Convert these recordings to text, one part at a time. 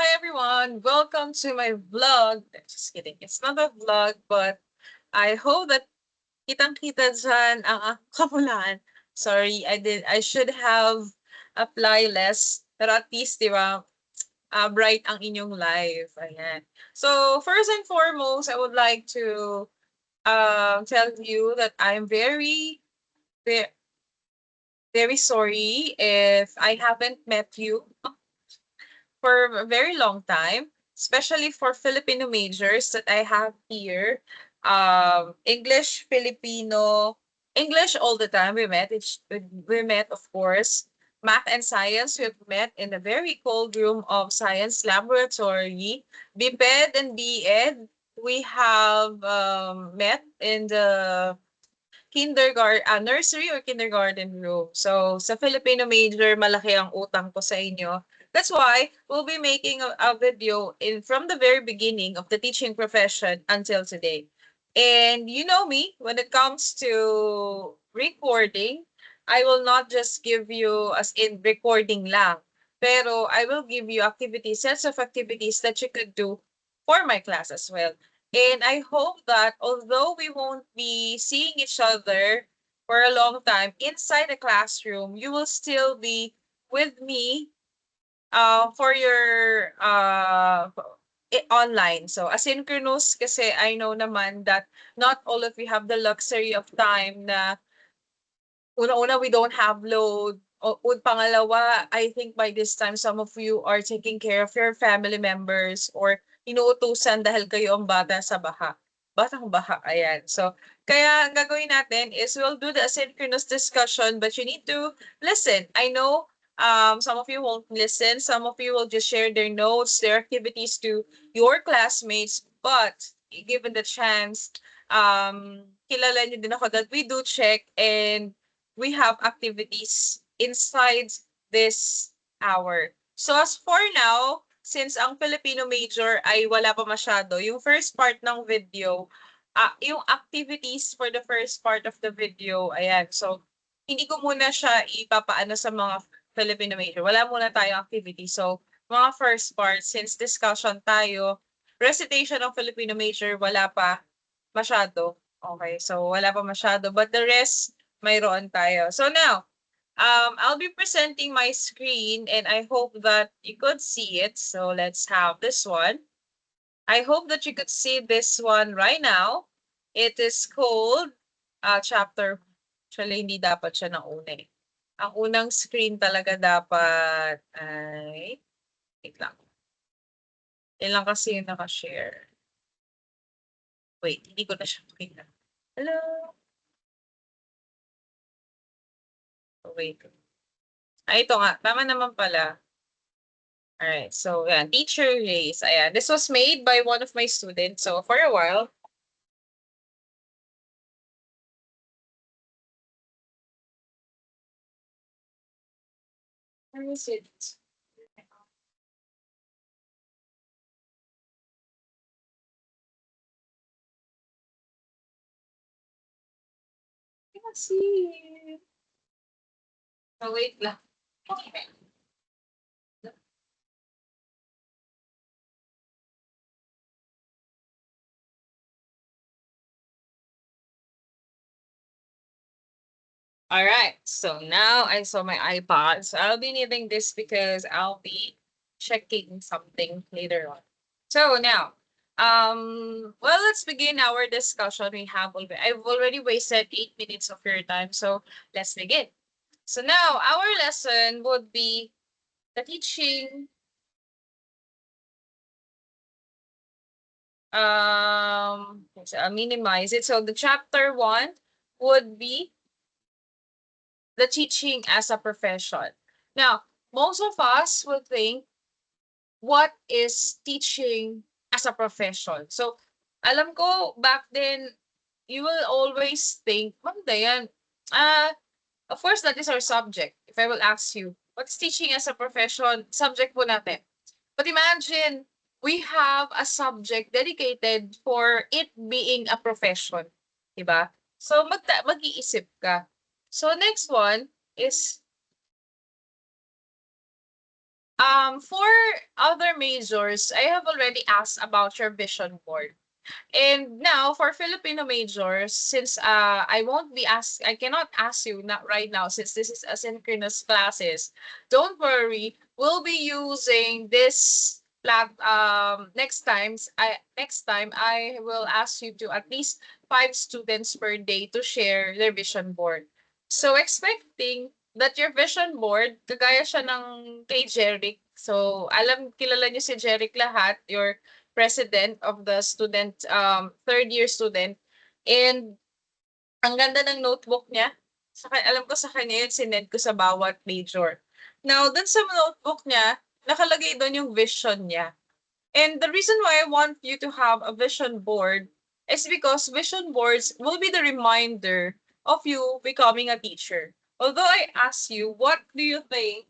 Hi everyone, welcome to my vlog. Just kidding, it's not a vlog, but I hope that kitang-kita dyan ang kamulan. Sorry, I should have apply less, pero at least, di ba, bright ang inyong life. Ayan. So, first and foremost, I would like to tell you that I'm very, very sorry if I haven't met you for a very long time, especially for Filipino majors that I have here. English, Filipino, English all the time. We met, of course. Math and science, we've met in a very cold room of science laboratory. BPED and BEd, we have met in the nursery or kindergarten room. So, sa Filipino major, malaki ang utang ko sa inyo. That's why we'll be making a video from the very beginning of the teaching profession until today. And you know me, when it comes to recording, I will not just give you as in recording lang, pero I will give you activities, sets of activities that you could do for my class as well. And I hope that although we won't be seeing each other for a long time inside the classroom, you will still be with me for your online. So asynchronous kasi I know naman that not all of you have the luxury of time na una-una we don't have load. Pangalawa, I think by this time some of you are taking care of your family members or inuutusan dahil kayo ang bata sa baha. Batang baha, ayan. So, kaya ang gagawin natin is we'll do the asynchronous discussion but you need to listen. I know some of you won't listen. Some of you will just share their notes, their activities to your classmates. But given the chance, kilala niyo din ako that we do check and we have activities inside this hour. So as for now, since ang Filipino major ay wala pa masyado, yung first part ng video, yung activities for the first part of the video, ayan. So, hindi ko muna siya ipapaano sa mga Filipino major. Wala muna tayong activity. So, mga first part, since discussion tayo, recitation ng Filipino major, wala pa masyado. Okay, so wala pa masyado. But the rest, mayroon tayo. So now, I'll be presenting my screen and I hope that you could see it. So let's have this one. I hope that you could see this one right now. It is called chapter. Actually, hindi dapat siya nauna eh. Ang unang screen talaga dapat ay, wait lang. Yan lang kasi yung nakashare. Wait, hindi ko na siya makita. Hello? Oh, wait. Ito nga. Tama naman pala. Alright, so yeah, teacher race. Ayan. This was made by one of my students. So for a while, where is it? I can't see it. Oh, wait lang. All right, so now I saw my iPod. So I'll be needing this because I'll be checking something later on. So now, well, let's begin our discussion. I've already wasted 8 minutes of your time, so let's begin. So now our lesson would be the teaching I'll minimize it. So the chapter 1 would be the teaching as a profession. Now, most of us will think, what is teaching as a profession? So, alam ko back then, you will always think, Ma'am Dayan, of course, that is our subject. If I will ask you, what's teaching as a profession? Subject po natin. But imagine, we have a subject dedicated for it being a profession. Diba? So, mag-iisip ka. So, next one is For other majors, I have already asked about your vision board. And now for Filipino majors, since I cannot ask you not right now since this is asynchronous classes. Don't worry, we'll be using this next time I will ask you to at least 5 students per day to share their vision board. So expecting that your vision board, kagaya siya ng kay Jeric. So kilala niyo si Jeric lahat, your president of the student, third year student. And ang ganda ng notebook niya. Alam ko sa kanya yun, sinend ko sa bawat major. Now, dun sa notebook niya, nakalagay doon yung vision niya. And the reason why I want you to have a vision board is because vision boards will be the reminder of you becoming a teacher. Although I ask you, what do you think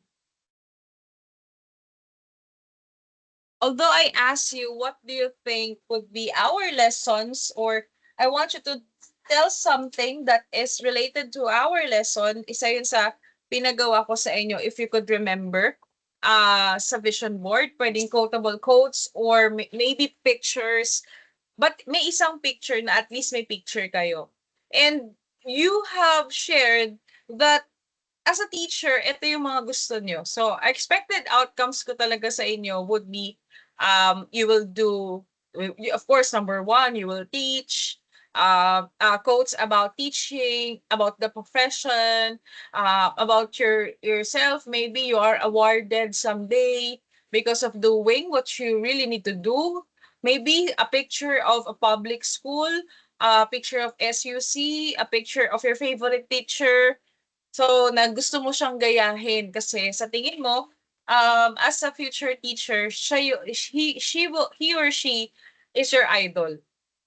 although I asked you what do you think would be our lessons, or I want you to tell something that is related to our lesson, isa yun sa pinagawa ko sa inyo if you could remember. Sa vision board, pwedeng quotable quotes or maybe pictures, but may isang picture na at least may picture kayo. And you have shared that as a teacher, ito yung mga gusto nyo. So, expected outcomes ko talaga sa inyo would be, you will do, of course, number one, you will teach, quotes about teaching, about the profession, about yourself. Maybe you are awarded someday because of doing what you really need to do. Maybe a picture of a public school, a picture of SUC, a picture of your favorite teacher, so, na gusto mo siyang gayahin kasi sa tingin mo, as a future teacher, he or she is your idol.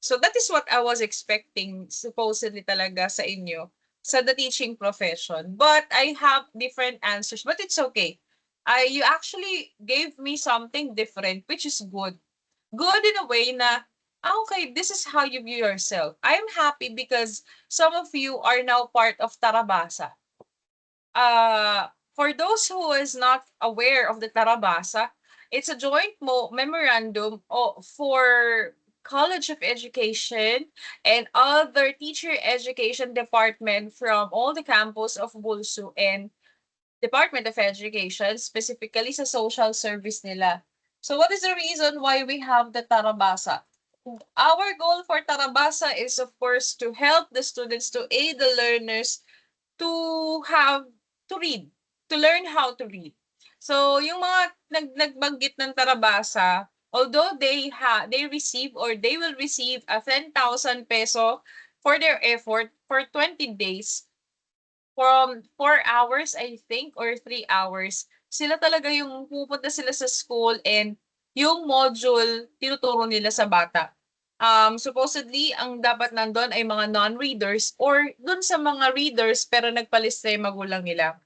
So that is what I was expecting supposedly talaga sa inyo sa the teaching profession. But I have different answers, but it's okay. You actually gave me something different, which is good. Good in a way na, okay, this is how you view yourself. I'm happy because some of you are now part of Tarabasa. For those who is not aware of the Tarabasa, it's a joint memorandum for College of Education and other teacher education department from all the campus of Bulsu and Department of Education, specifically sa social service nila. So what is the reason why we have the Tarabasa? Our goal for Tarabasa is of course to help the students, to aid the learners to have to read, to learn how to read. So yung mga nagbanggit ng Tarabasa, although they receive or they will receive a 10,000 peso for their effort for 20 days from 4 hours I think or 3 hours. Sila talaga yung pupunta sila sa school and yung module tinuturo nila sa bata. Supposedly, ang dapat nandun ay mga non-readers or dun sa mga readers pero nagpalista yung magulang nila.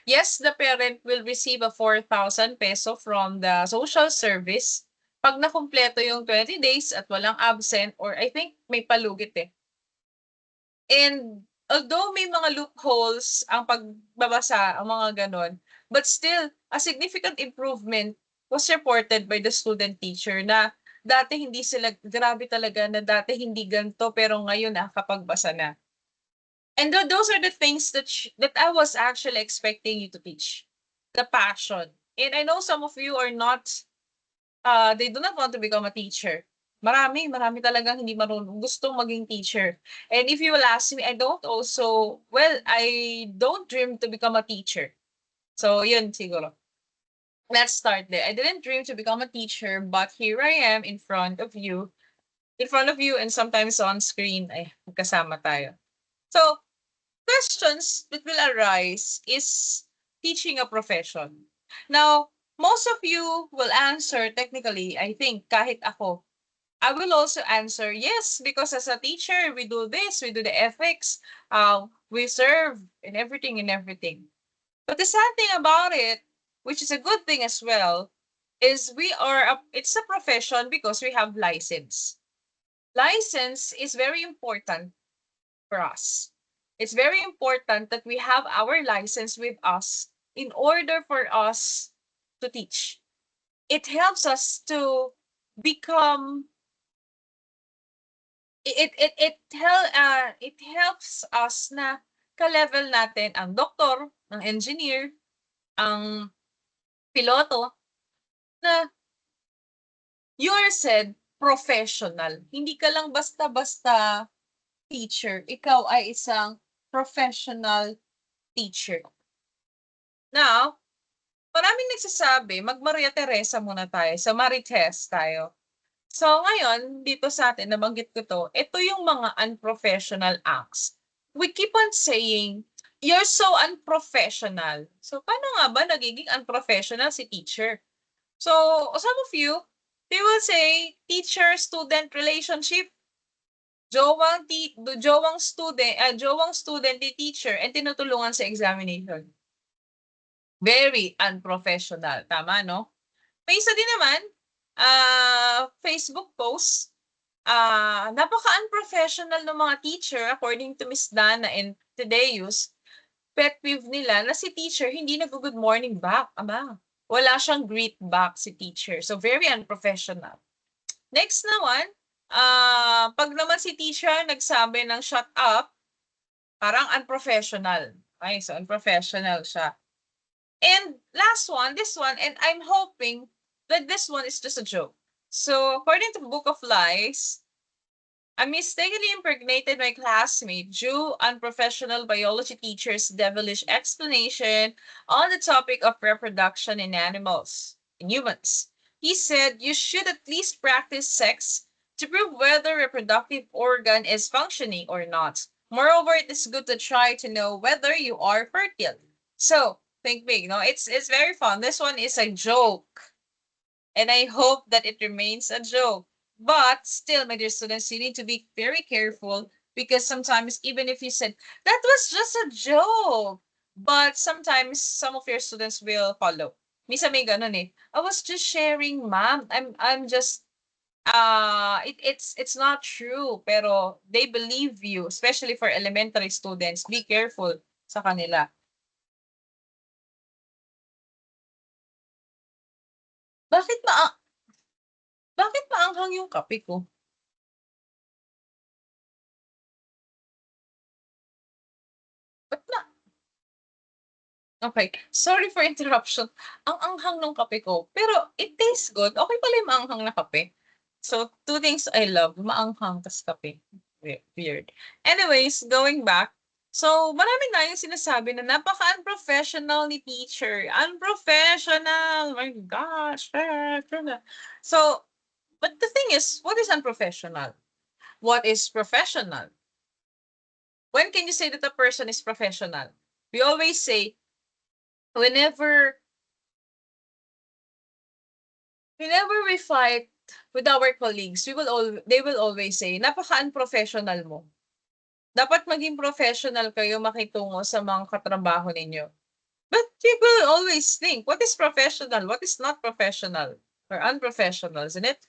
Yes, the parent will receive a 4,000 peso from the social service pag nakumpleto yung 20 days at walang absent or I think may palugit eh. And although may mga loopholes ang pagbabasa, ang mga ganon, but still, a significant improvement was reported by the student teacher na dati hindi sila, grabe talaga na dati hindi ganito pero ngayon nakakapagbasa na. And those are the things that I was actually expecting you to teach. The passion. And I know some of you are not, they do not want to become a teacher. Marami talagang hindi marunong, gustong maging teacher. And if you will ask me, I don't dream to become a teacher. So, yun siguro. Let's start there. I didn't dream to become a teacher, but here I am in front of you and sometimes on screen, ay, magkasama tayo. So, questions that will arise is teaching a profession. Now, most of you will answer technically, I think, kahit ako, I will also answer yes, because as a teacher, we do this, we do the ethics, we serve and everything. But the sad thing about it, which is a good thing as well, is it's a profession because we have license. License is very important for us. It's very important that we have our license with us in order for us to teach. It helps us to become it helps us na ka-level natin ang doktor, ang engineer, ang piloto na you are said professional. Hindi ka lang basta-basta teacher, ikaw ay isang professional teacher. Now, maraming nagsasabi, mag-Maria Teresa muna tayo, sa Marites tayo. So ngayon, dito sa atin, nabanggit ko to, ito yung mga unprofessional acts. We keep on saying, you're so unprofessional. So paano nga ba nagiging unprofessional si teacher? So some of you, they will say, teacher-student relationship. Jowang student ni teacher and tinutulungan sa examination. Very unprofessional. Tama, no? May isa din naman, Facebook post, napaka-unprofessional ng mga teacher according to Miss Dana and Tedeus. Pet peeve nila na si teacher hindi nag-good morning back. Aba, wala siyang greet back si teacher. So very unprofessional. Next naman, pag naman si teacher nagsabi ng shut up, parang unprofessional. Okay, so unprofessional siya. And last one, this one, and I'm hoping that this one is just a joke. So according to Book of Lies, I mistakenly impregnated my classmate due unprofessional biology teacher's devilish explanation on the topic of reproduction in animals, in humans. He said you should at least practice sex to prove whether reproductive organ is functioning or not. Moreover, it is good to try to know whether you are fertile. So, think big, no? It's very fun. This one is a joke. And I hope that it remains a joke. But still, my dear students, you need to be very careful because sometimes, even if you said, that was just a joke, but sometimes some of your students will follow. Misa may ganun eh. I was just sharing, ma'am. I'm just it's not true, pero they believe you, especially for elementary students. Be careful sa kanila. Bakit maanghang yung kape ko? Ba't na Okay, sorry for interruption. Ang anghang nung kape ko, pero it tastes good. Okay pala yung maanghang na kape. So, two things I love, maanghang tas kape. Weird. Anyways, going back. So, marami na yung sinasabi na napaka-unprofessional ni teacher. Unprofessional! My gosh. So, but the thing is, what is unprofessional? What is professional? When can you say that a person is professional? We always say, whenever we fight with our colleagues, they will always say, napaka-unprofessional mo. Dapat maging professional kayo makitungo sa mga katrabaho ninyo. But people always think, what is professional? What is not professional? Or unprofessional, isn't it?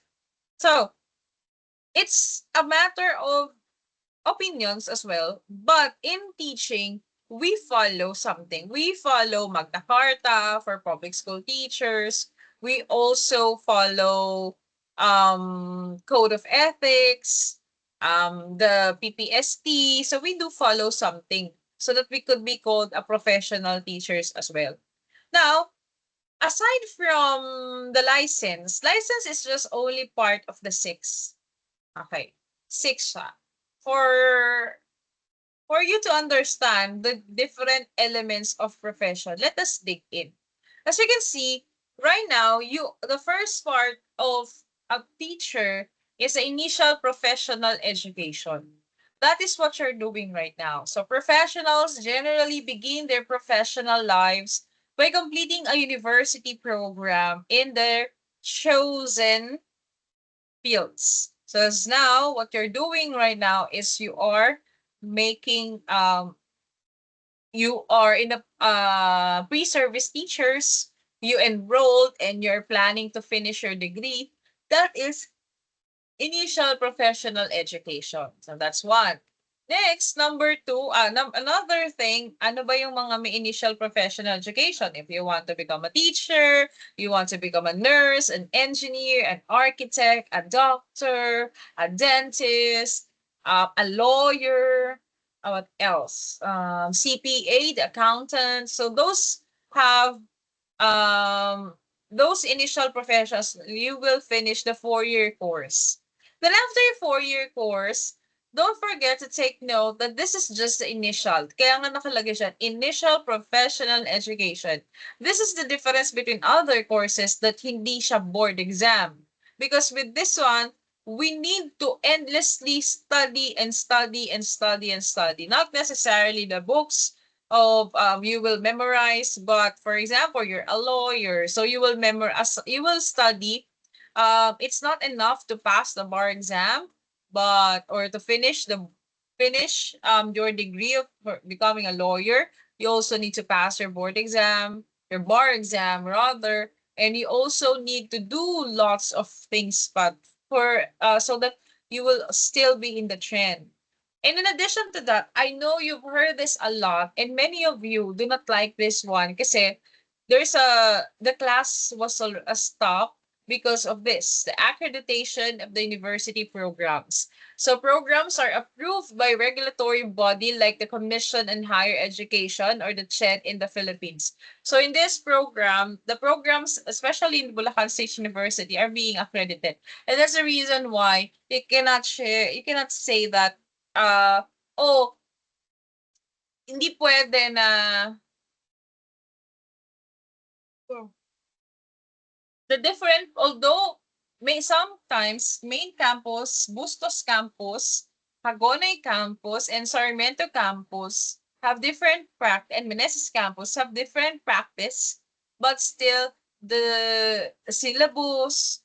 So, it's a matter of opinions as well, but in teaching, we follow something. We follow Magna Carta for public school teachers. We also follow Code of Ethics, the PPST. So we do follow something so that we could be called a professional teachers as well. Now, aside from the license is just only part of the 6. Okay, 6 siya. For you to understand the different elements of profession, let us dig in. As you can see, right now, the first part of a teacher is the initial professional education. That is what you're doing right now. So professionals generally begin their professional lives by completing a university program in their chosen fields. So as now, what you're doing right now is you are making you are in a pre-service teachers, you enrolled and you're planning to finish your degree. That is initial professional education. So that's one. Next, number two, another thing, ano ba yung mga may initial professional education? If you want to become a teacher, you want to become a nurse, an engineer, an architect, a doctor, a dentist, a lawyer, what else? CPA, the accountant. So have um, those initial professions, you will finish the 4-year course. Then after your 4-year course, don't forget to take note that this is just the initial. Kaya nga nakalagay siya, initial professional education. This is the difference between other courses that hindi siya board exam. Because with this one, we need to endlessly study and study and study and study. Not necessarily the books, of you will memorize, but for example you're a lawyer, so you will memorize, you will study. It's not enough to pass the bar exam, but or to finish your degree of becoming a lawyer. You also need to pass your board exam, your bar exam rather, and you also need to do lots of things, but for so that you will still be in the trend. And in addition to that, I know you've heard this a lot, and many of you do not like this one kasi the class was stopped because of this, the accreditation of the university programs. So programs are approved by regulatory body like the Commission on Higher Education or the CHED in the Philippines. So in this program, the programs, especially in Bulacan State University, are being accredited. And that's the reason why you cannot say that oh, hindi pwede na the different, although may sometimes main campus, Bustos campus, Hagonoy campus, and Sarmiento campus have different practice, and Meneses campus have different practice, but still the syllabus,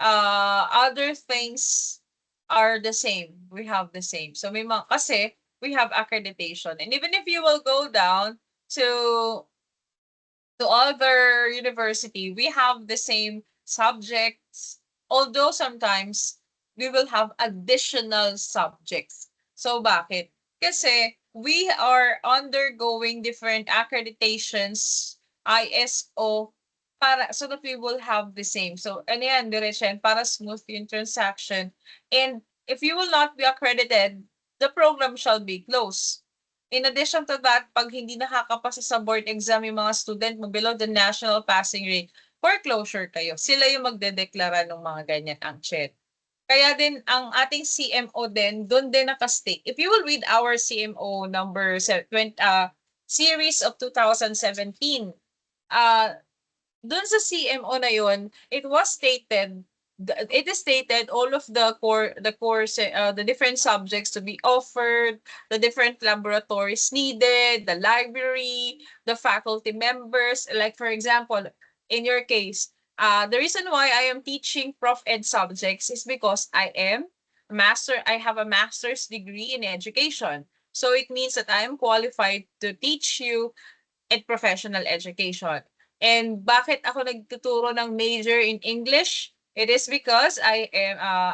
other things are the same. We have the same. So may mga, kasi we have accreditation. And even if you will go down to other university, we have the same subjects, although sometimes we will have additional subjects. So bakit? Kasi we are undergoing different accreditations, ISO, para so that we will have the same. So ano yan, diretso para smooth yung transaction. And if you will not be accredited, the program shall be closed. In addition to that, pag hindi nakakapasa sa board exam yung mga student mo below the national passing rate, foreclosure kayo. Sila yung magdedeklara ng mga ganyan ang CHED. Kaya din ang ating CMO din, doon din nakastake. If you will read our CMO number 20, series of 2017, doon sa CMO na yun, it is stated all of the different subjects to be offered, the different laboratories needed, the library, the faculty members. Like for example, in your case, the reason why I am teaching Prof Ed subjects is because I have a master's degree in education. So it means that I am qualified to teach you in professional education. And bakit ako nagtuturo ng major in English? It is because I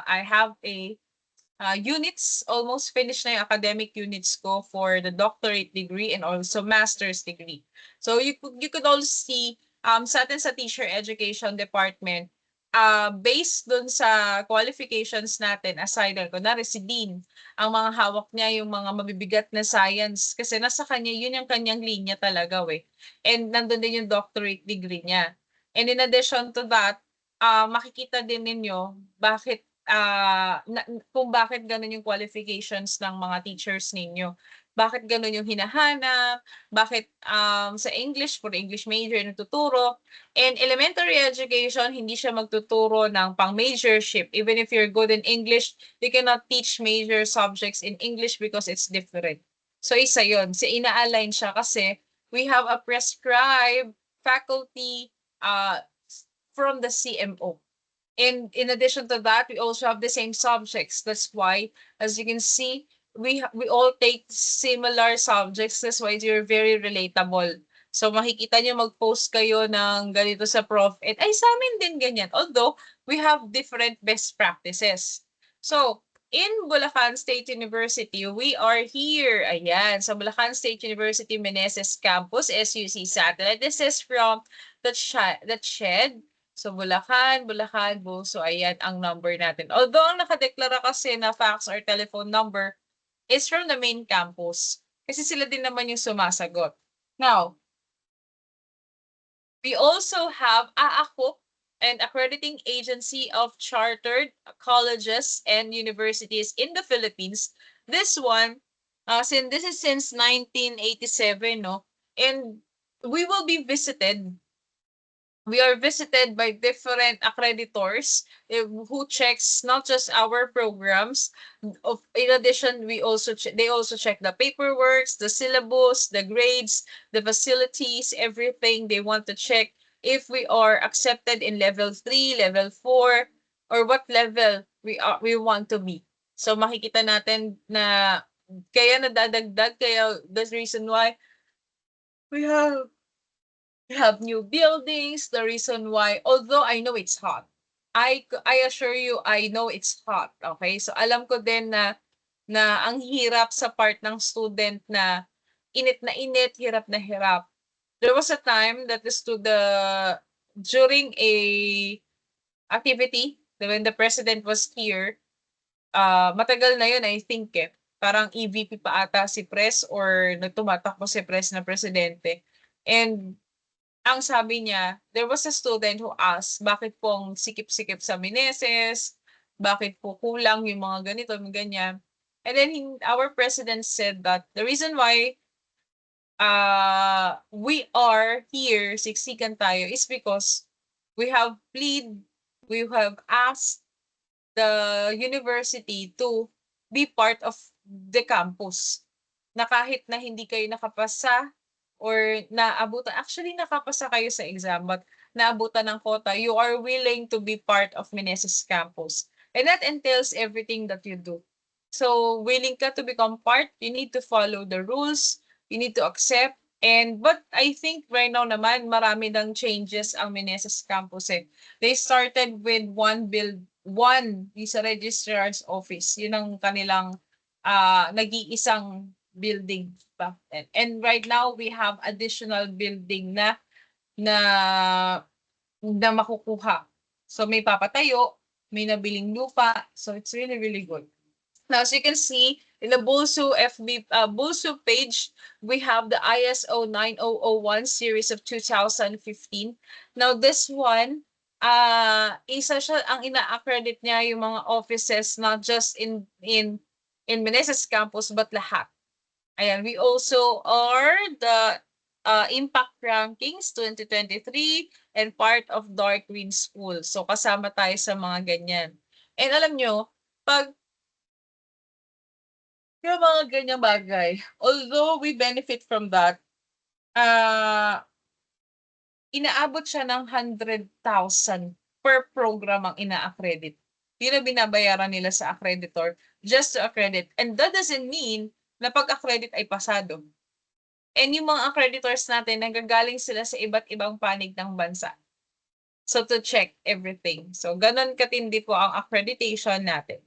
have a units, almost finished na yung academic units ko for the doctorate degree and also master's degree. So you could also see sa atin sa teacher education department, based dun sa qualifications natin, aside kunwari si Dean, ang mga hawak niya yung mga mabibigat na science kasi nasa kanya, yun yung kanyang linya talaga And nandun din yung doctorate degree niya. And in addition to that, makikita din ninyo kung bakit ganun yung qualifications ng mga teachers ninyo. Bakit ganun yung hinahanap, bakit sa English, for English major natuturo, and elementary education, hindi siya magtuturo ng pang-majorship. Even if you're good in English, you cannot teach major subjects in English because it's different. So isa yun, ina-align siya kasi we have a prescribed faculty from the CMO. And in addition to that, we also have the same subjects. That's why, as you can see, we all take similar subjects. That's why you're very relatable. So makikita niyo mag-post kayo ng ganito sa Prof. Ay, sa amin din ganyan. Although, we have different best practices. So, in Bulacan State University, we are here. Ayan, sa Bulacan State University Meneses Campus, SUC Satellite. This is from the CHED. So Bulacan, Buso, ayan ang number natin. Although ang nakadeklara kasi na fax or telephone number is from the main campus. Kasi sila din naman yung sumasagot. Now, we also have AACUP, an accrediting agency of chartered colleges and universities in the Philippines. This one, this is since 1987, no? And we will be visited we are visited by different accreditors who checks not just our programs. In addition, they also check the paperwork, the syllabus, the grades, the facilities, everything. They want to check if we are accepted in level 3, level 4, or what level we want to be. So makikita natin na kaya nadadagdag, kaya that's reason why we have new buildings, the reason why, although I know it's hot, I assure you, I know it's hot, okay? So alam ko din na ang hirap sa part ng student na init, hirap na hirap. There was a time that during a activity, when the president was here, matagal na yun, I think parang EVP pa ata si Pres or nagtumatakbo si Pres na presidente. And ang sabi niya, there was a student who asked, bakit pong sikip-sikip sa Meneses? Bakit po kulang yung mga ganito, ganyan? And then our president said that the reason why we are here, siksikan tayo, is because we have asked the university to be part of the campus. Na kahit na hindi kayo nakapasa or naabutan, actually nakapasa kayo sa exam, but naabutan ng quota, you are willing to be part of Meneses campus. And that entails everything that you do. So, willing ka to become part, you need to follow the rules, you need to accept, but I think right now naman, marami ng changes ang Meneses campus They started with one is a registrar's office. Yun ang kanilang nag-iisang building pa. And right now we have additional building na makukuha. So may papatayo, may nabiling lupa. So it's really, really good. Now, as you can see, in the Bulsu Bulsu page, we have the ISO 9001 series of 2015. Now, this one, isa siya ang ina-accredit niya yung mga offices not just in Meneses campus but lahat. Ayan, we also are the Impact Rankings 2023 and part of Dark Green School. So kasama tayo sa mga ganyan. And alam nyo, pag yung mga ganyang bagay, although we benefit from that, inaabot siya ng 100,000 per program ang ina-accredit. Yun ang binabayaran nila sa accreditor just to accredit. And that doesn't mean na pag-accredit ay pasado. And yung mga accreditors natin, nagagaling sila sa iba't ibang panig ng bansa. So to check everything. So ganun katindi po ang accreditation natin.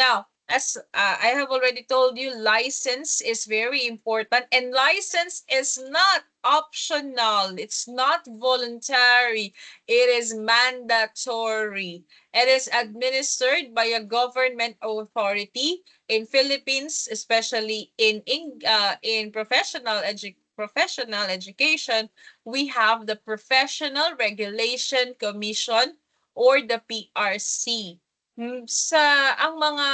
Now, as I have already told you, license is very important, and license is not optional. It's not voluntary. It is mandatory. It is administered by a government authority in Philippines, especially in professional education. We have the Professional Regulation Commission or the PRC. Ang mga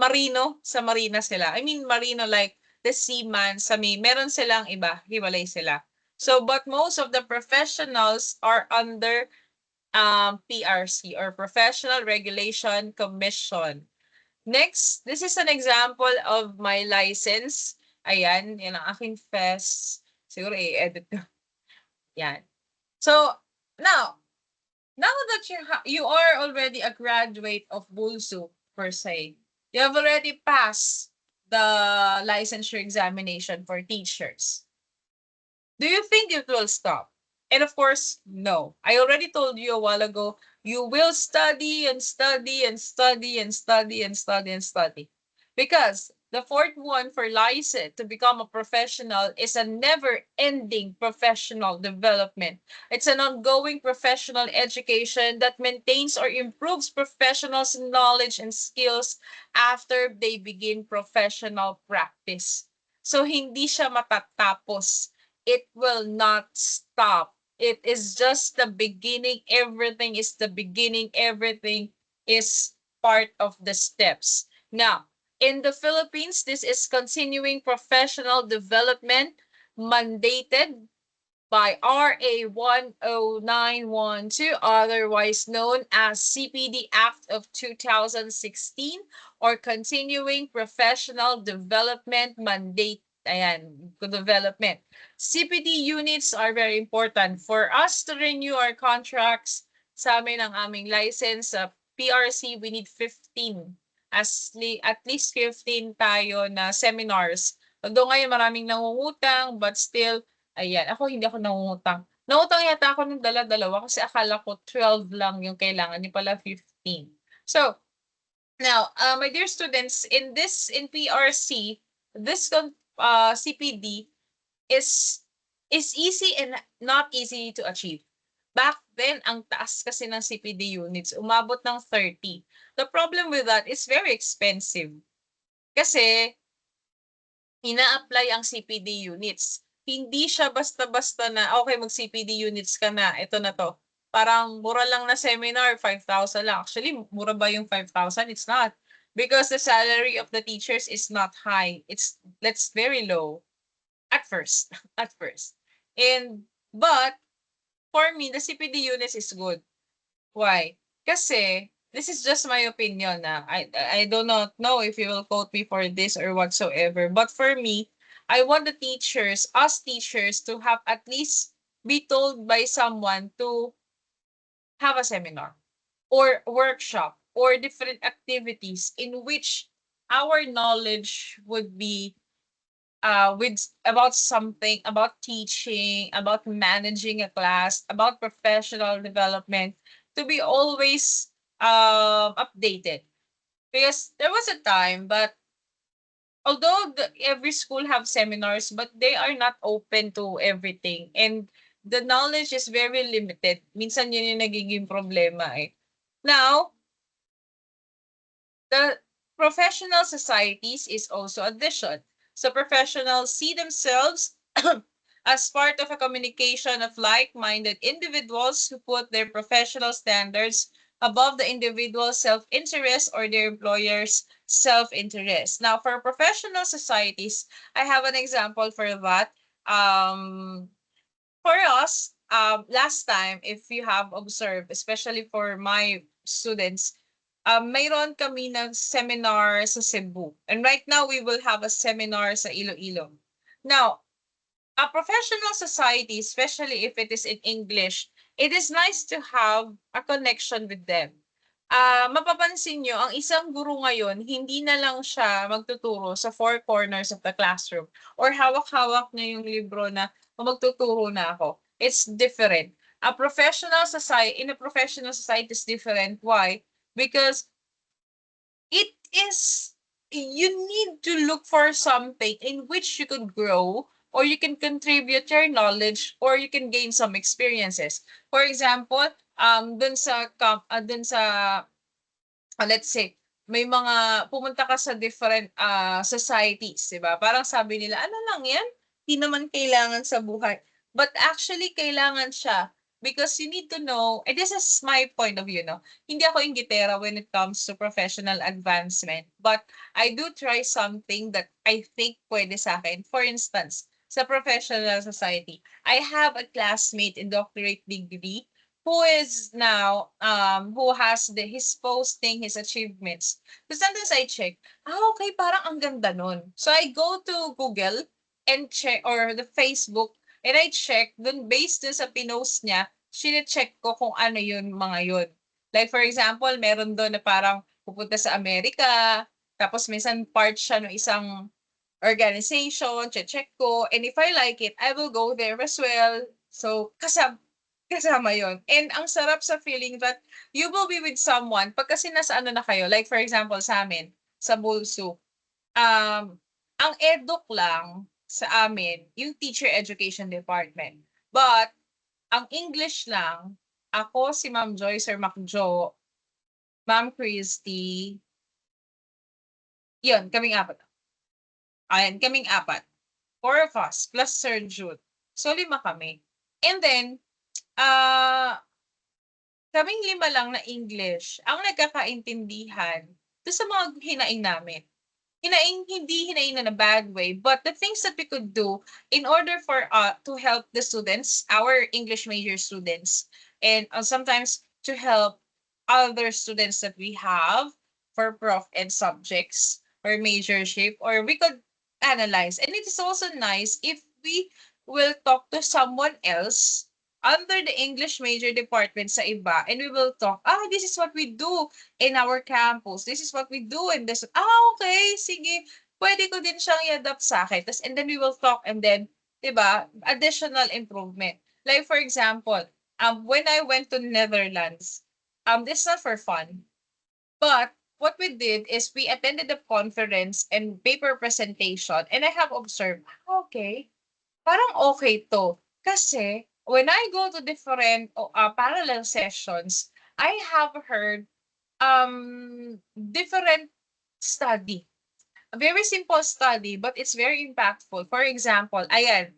marino, sa marina sila. I mean marino like the seaman, meron silang iba, hiwalay sila. So but most of the professionals are under PRC or Professional Regulation Commission. Next, this is an example of my license. Ayan, yan ang aking FES. Siguro i-edit ko. Yan. So, now that you are already a graduate of Bulsu per se, you have already passed the licensure examination for teachers. Do you think it will stop? And of course, no. I already told you a while ago You will study and study and study and study and study and study. Because the fourth one for license to become a professional is a never-ending professional development. It's an ongoing professional education that maintains or improves professionals' knowledge and skills after they begin professional practice. So hindi siya matatapos. It will not stop. It is just the beginning. Everything is the beginning. Everything is part of the steps. Now, in the Philippines, this is continuing professional development mandated by RA 10912, otherwise known as CPD Act of 2016, or Continuing Professional Development Mandate. Ayan, development. CPD units are very important for us to renew our contracts. Sa amin ang aming license sa PRC, we need 15. At least 15 tayo na seminars. Although ngayon maraming nangungutang, but still, ayan, hindi ako nangungutang. Nangutang yata ako ng dala-dalawa kasi akala ko 12 lang yung kailangan, yung pala 15. So, now, my dear students, in PRC, this CPD is easy and not easy to achieve. Back then, ang taas kasi ng CPD units, umabot ng 30. The problem with that is very expensive. Kasi, ina-apply ang CPD units. Hindi siya basta-basta na, okay, mag-CPD units ka na, ito na to. Parang mura lang na seminar, 5,000 lang. Actually, mura ba yung 5,000? It's not. Because the salary of the teachers is not high. That's very low. At first. At first. But, for me, the CPD units is good. Why? Kasi, this is just my opinion. I do not know if you will quote me for this or whatsoever. But for me, I want the teachers, us teachers, to have at least be told by someone to have a seminar or workshop or different activities in which our knowledge would be with about something about teaching, about managing a class, about professional development, to be always updated. Because there was a time, but although every school have seminars, but they are not open to everything, and the knowledge is very limited. Minsan yun yung nagiging problema eh. Now, the professional societies is also addition. So professionals see themselves as part of a communication of like-minded individuals who put their professional standards above the individual's self-interest or their employer's self-interest. Now, for professional societies, I have an example for that. For us, last time, if you have observed, especially for my students, mayroon kami ng seminar sa Cebu. And right now, we will have a seminar sa Iloilo. Now, a professional society, especially if it is in English, it is nice to have a connection with them. Mapapansin nyo, ang isang guro ngayon, hindi na lang siya magtuturo sa four corners of the classroom or hawak-hawak niya yung libro na magtuturo na ako. It's different. In a professional society is different. Why? Because it is, you need to look for something in which you could grow or you can contribute your knowledge or you can gain some experiences. For example, dun sa let's say, may mga pumunta ka sa different societies, 'di ba? Parang sabi nila, ano lang 'yan? Hindi naman kailangan sa buhay. But actually kailangan siya because you need to know, and this is my point of view, no? Hindi ako inggitera when it comes to professional advancement, but I do try something that I think pwede sa akin. For instance, sa professional society, I have a classmate in doctorate degree who is now who has he's posting his achievements. So sometimes I check, okay, parang ang ganda nun. So I go to Google and check, or the Facebook, and I check dun based dun sa pinost niya, sine-check ko kung ano yun, mga yun. Like for example, meron doon na parang pupunta sa Amerika, tapos minsan part siya ng isang organization, check ko, and if I like it, I will go there as well. So, kasama yon. And ang sarap sa feeling that you will be with someone pag kasi nasa ano na kayo, like for example sa amin, sa Bulsu, ang eduk lang sa amin, yung teacher education department. But, ang English lang, ako, si Ma'am Joy, Sir Macjo, Ma'am Christy, yun, kaming apat. Ayan, kaming apat. 4 of us, plus Sir Jude. So, 5 kami. And then, kaming 5 lang na English ang nagkakaintindihan doon sa mga hinaing namin. Hindi hinaing na bad way, but the things that we could do in order for to help the students, our English major students, and sometimes to help other students that we have for prof and subjects or majorship, or we could analyze. And it is also nice if we will talk to someone else under the English major department sa iba, and we will talk, this is what we do in our campus. This is what we do in this. Okay, sige. Pwede ko din siyang i-adapt sa akin. And then we will talk, and then, diba, additional improvement. Like for example, when I went to Netherlands, this is not for fun, but what we did is we attended the conference and paper presentation, and I have observed, okay, parang okay 'to. Kasi when I go to different parallel sessions, I have heard different study. A very simple study, but it's very impactful. For example, ayan,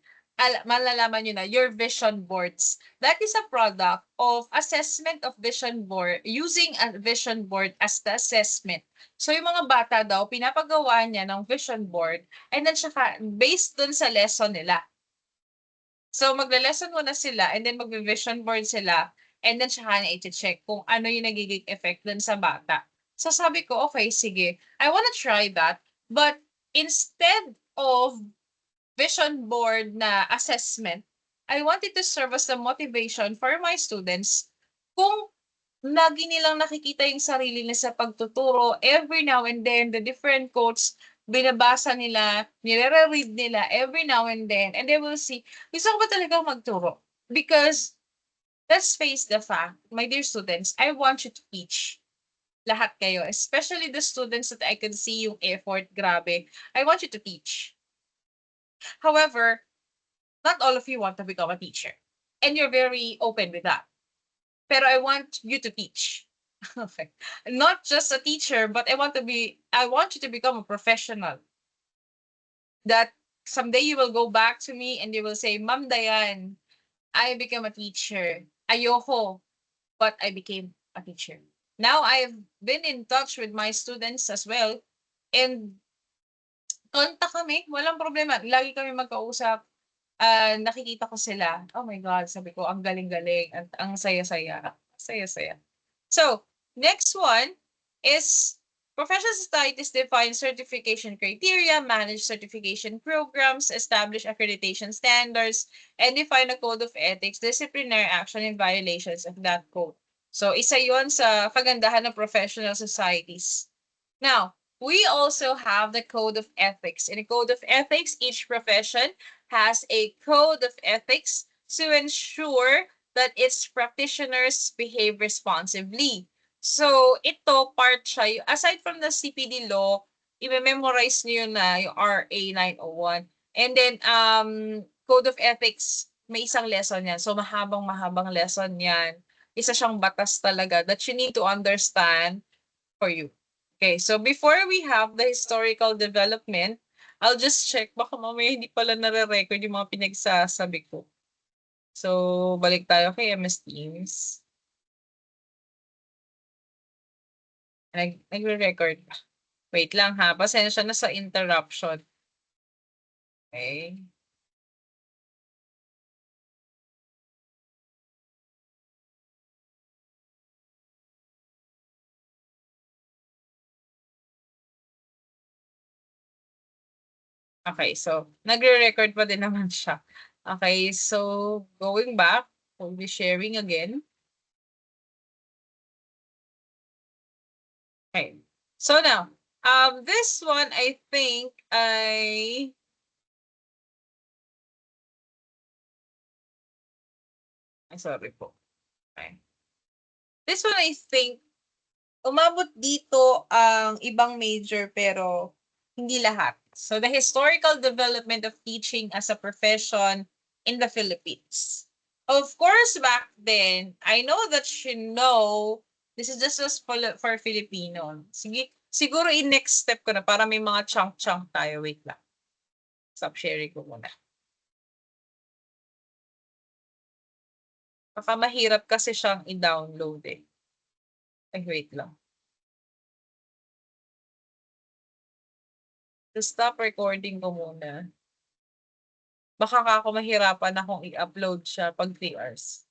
malalaman nyo na, your vision boards. That is a product of assessment of vision board, using a vision board as the assessment. So yung mga bata daw, pinapagawa niya ng vision board, and then saka, based dun sa lesson nila. So magle-lesson muna sila, and then magvi-vision board sila, and then tsaka na i-check kung ano yung nagiging effect dun sa bata. So sabi ko, okay, sige, I wanna try that, but instead of vision board na assessment, I wanted to serve as the motivation for my students kung lagi nilang nakikita yung sarili nila sa pagtuturo, every now and then, the different quotes, binabasa nila, nire-read nila every now and then, and they will see, gusto ko ba talaga magturo? Because, let's face the fact, my dear students, I want you to teach. Lahat kayo, especially the students that I can see yung effort, grabe. I want you to teach. However, not all of you want to become a teacher. And you're very open with that. Pero I want you to teach. Okay. Not just a teacher, but I want you to become a professional. That someday you will go back to me and you will say, Ma'am Dayan, I became a teacher. Ayoko, but I became a teacher. Now I've been in touch with my students as well, and konta kami, walang problema. Lagi kami magkausap. Nakikita ko sila. Oh my God, sabi ko, ang galing-galing, at ang saya-saya. Saya-saya. So, next one is professional societies define certification criteria, manage certification programs, establish accreditation standards, and define a code of ethics, disciplinary action in violations of that code. So, isa yon sa kagandahan ng professional societies. Now, we also have the code of ethics. In a code of ethics, each profession has a code of ethics to ensure that its practitioners behave responsibly. So, ito, part siya, aside from the CPD law, i-memorize niyo na yung RA 901. And then, Code of Ethics, may isang lesson yan. So, mahabang lesson yan. Isa siyang batas talaga that you need to understand for you. Okay, so before we have the historical development, I'll just check, baka mamaya hindi pala nare-record yung mga pinagsasabi ko. So, balik tayo kay MS Teams. Nagre-record. Wait lang ha, pasensya na sa interruption. Okay. Okay, so nagre-record pa din naman siya. Okay, so going back, we'll be sharing again. Okay, so now, this one I think Ay, sorry po. Okay. This one I think, umabot dito ang ibang major pero hindi lahat. So the historical development of teaching as a profession in the Philippines. Of course, back then, I know that this is just for Filipino. Sige, siguro next step ko na para may mga chunk-chunk tayo. Wait lang. Stop sharing ko muna. Baka mahirap kasi siyang i-download eh. Ay, wait lang. So, stop recording ko muna. Baka ako mahirapan akong i-upload siya pag 3 hours.